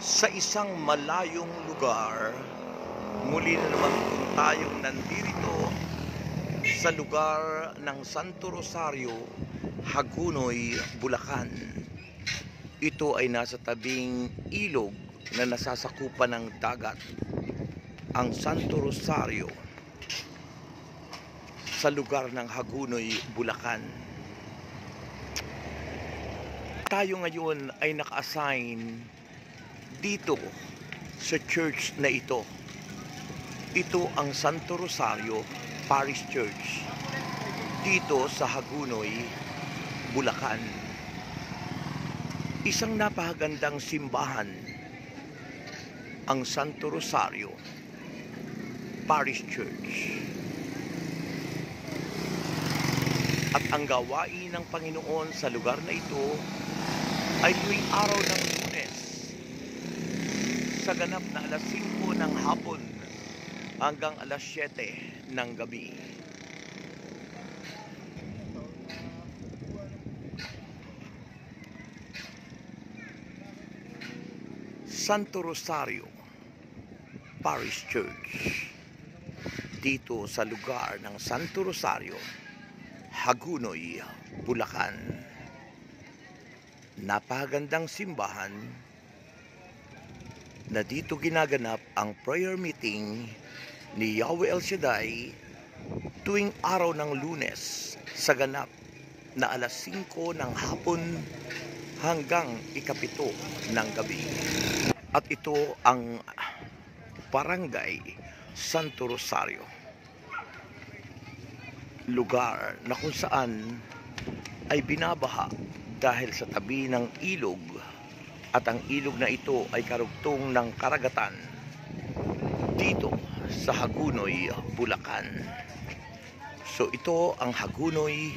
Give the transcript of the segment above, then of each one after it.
Sa isang malayong lugar, muli na naman po tayong nandito sa lugar ng Santo Rosario, Hagunoy, Bulacan. Ito ay nasa tabing ilog na nasasakupan ng dagat, ang Santo Rosario, sa lugar ng Hagunoy, Bulacan. Tayo ngayon ay naka-assign dito sa church na ito. Ito ang Santo Rosario Parish Church dito sa Hagunoy, Bulacan. Isang napakagandang simbahan ang Santo Rosario Parish Church. At ang gawain ng Panginoon sa lugar na ito ay tuwing araw ng Lunes sa ganap na alas 5 ng hapon hanggang alas 7 ng gabi. Santo Rosario Parish Church dito sa lugar ng Santo Rosario, Hagunoy, Bulacan. Napakagandang simbahan na dito ginaganap ang prayer meeting ni Yahweh El Shaddai tuwing araw ng Lunes sa ganap na alas 5 ng hapon hanggang ikapito ng gabi. At ito ang Barangay Santo Rosario, lugar na kung saan ay binabaha dahil sa tabi ng ilog, at ang ilog na ito ay karugtong ng karagatan dito sa Hagunoy, Bulacan. So ito ang Hagunoy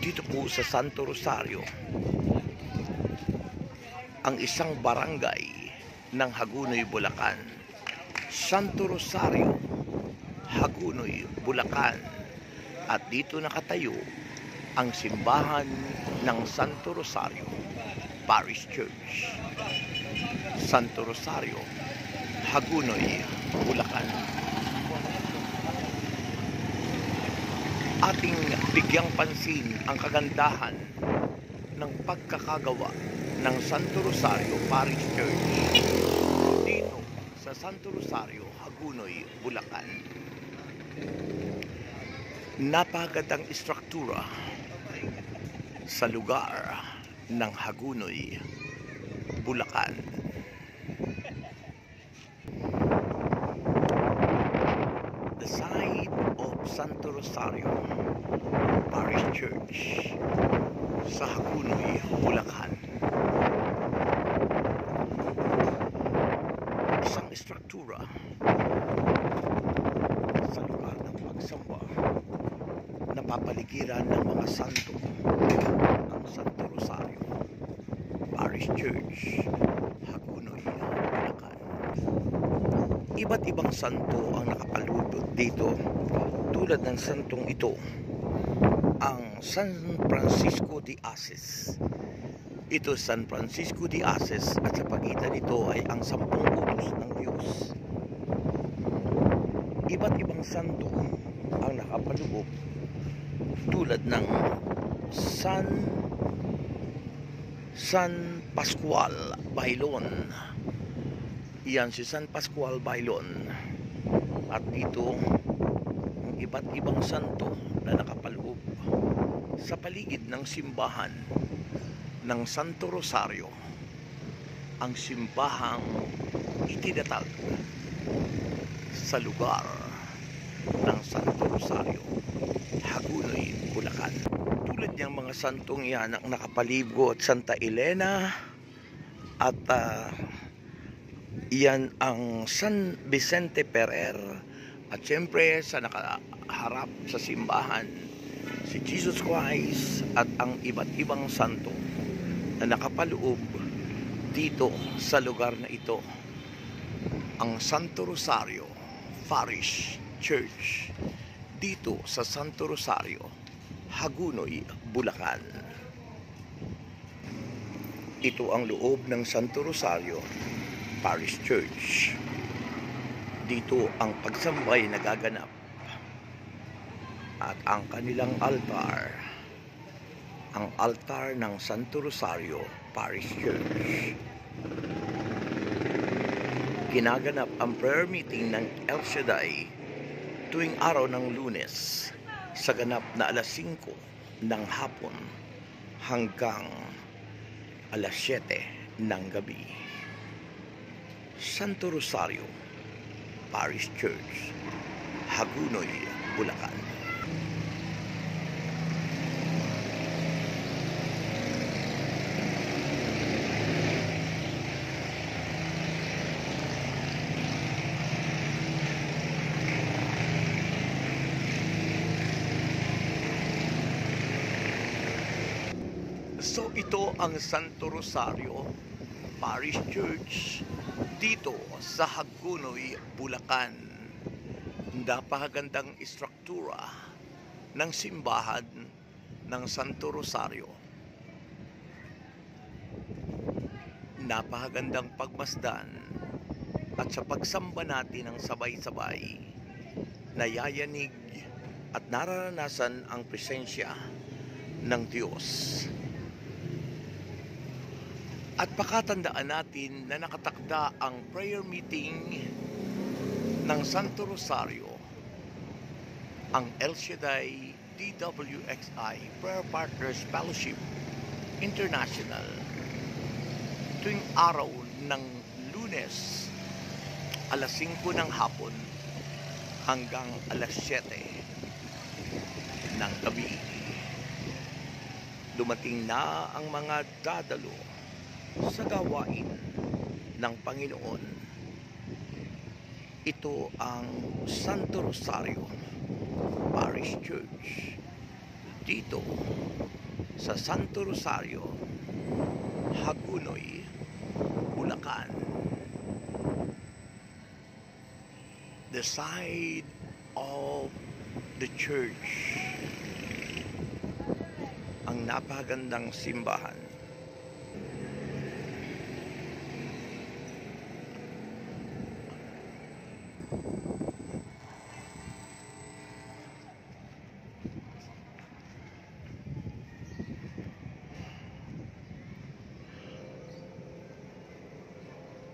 dito po sa Santo Rosario, ang isang barangay ng Hagunoy, Bulacan. Santo Rosario, Hagunoy, Bulacan. At dito nakatayo ang simbahan ng Santo Rosario Parish Church. Santo Rosario, Hagunoy, Bulacan. Ating bigyang pansin ang kagandahan ng pagkakagawa ng Santo Rosario Parish Church dito sa Santo Rosario, Hagunoy, Bulacan. Napakagandang istruktura sa lugar ng Hagunoy, Bulacan. The site of Santo Rosario Parish Church sa Hagunoy, Bulacan. Isang istruktura sa lugar ng pagsamba, napapaligiran ng mga santo, ang Santo Rosario Parish Church, Hagunoy, Bulacan. Iba't ibang santo ang nakapalubot dito, tulad ng santong ito, ang San Francisco de Assis. Ito San Francisco de Assis, at sa pagitan nito ay ang 10 utos ng Diyos. Iba't ibang santo ang nakapalubot, tulad ng San Pascual Bailon. Iyan si San Pascual Bailon. At dito ang iba't ibang santo na nakapaloob sa paligid ng simbahan ng Santo Rosario, ang simbahang itinatag sa lugar ng Santo Rosario, Hagunoy, Bulacan. Tulad niyang mga santong yan ang nakapalibot, Santa Elena, at iyan ang San Vicente Ferrer, at syempre sa nakaharap sa simbahan si Jesus Christ, at ang iba't ibang santo na nakapaloob dito sa lugar na ito, ang Santo Rosario Parish Church dito sa Santo Rosario, Hagunoy, Bulacan. Ito ang loob ng Santo Rosario Parish Church. Dito ang pagsambay nagaganap at ang kanilang altar, ang altar ng Santo Rosario Parish Church. Ginaganap ang prayer meeting ng El Shaddai tuwing araw ng Lunes sa ganap na alas 5 ng hapon hanggang alas 7 ng gabi. Santo Rosario Parish Church, Hagunoy, Bulacan. So ito ang Santo Rosario Parish Church dito sa Hagunoy, Bulacan. Napakagandang istruktura ng simbahan ng Santo Rosario. Napakagandang pagmasdan at sa pagsamba natin ng sabay-sabay, nayayanig at nararanasan ang presensya ng Diyos. At pakatandaan natin na nakatakda ang prayer meeting ng Santo Rosario, ang El Shaddai DWXI Prayer Partners Fellowship International, tuwing araw ng Lunes, alas 5 ng hapon hanggang alas 7 ng gabi. Dumating na ang mga dadalo sa gawain ng Panginoon. Ito ang Santo Rosario Parish Church dito sa Santo Rosario, Hagunoy, Bulacan. The side of the church, ang napakagandang simbahan.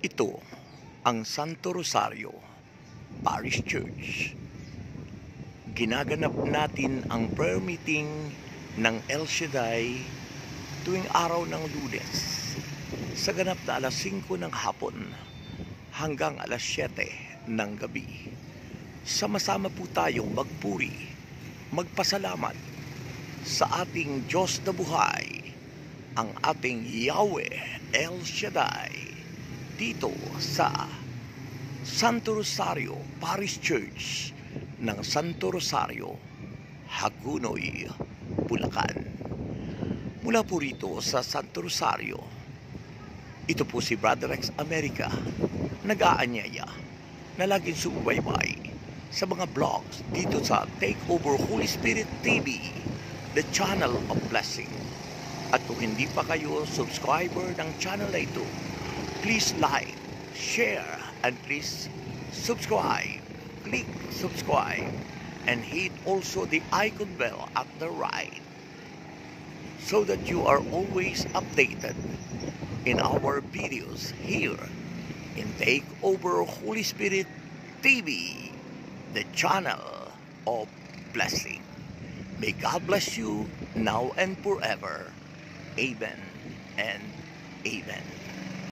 Ito ang Santo Rosario Parish Church. Ginaganap natin ang prayer meeting ng El Shaddai tuwing araw ng Lunes sa ganap na alas 5 ng hapon hanggang alas 7 ng gabi. Sama-sama po tayong magpuri, magpasalamat sa ating Diyos na buhay, ang ating Yahweh El Shaddai, dito sa Santo Rosario Parish Church ng Santo Rosario, Hagunoy, Bulacan. Mula po rito sa Santo Rosario, ito po si Brother X America, nag-aanyaya na laging sumubaybay sa mga vlogs dito sa Takeover Holy Spirit TV, the channel of blessing. At kung hindi pa kayo subscriber ng channel na ito, please like, share, and please subscribe. Click subscribe and hit also the icon bell at the right so that you are always updated in our videos here in Takeover Holy Spirit TV, the channel of blessing. May God bless you now and forever. Amen and amen.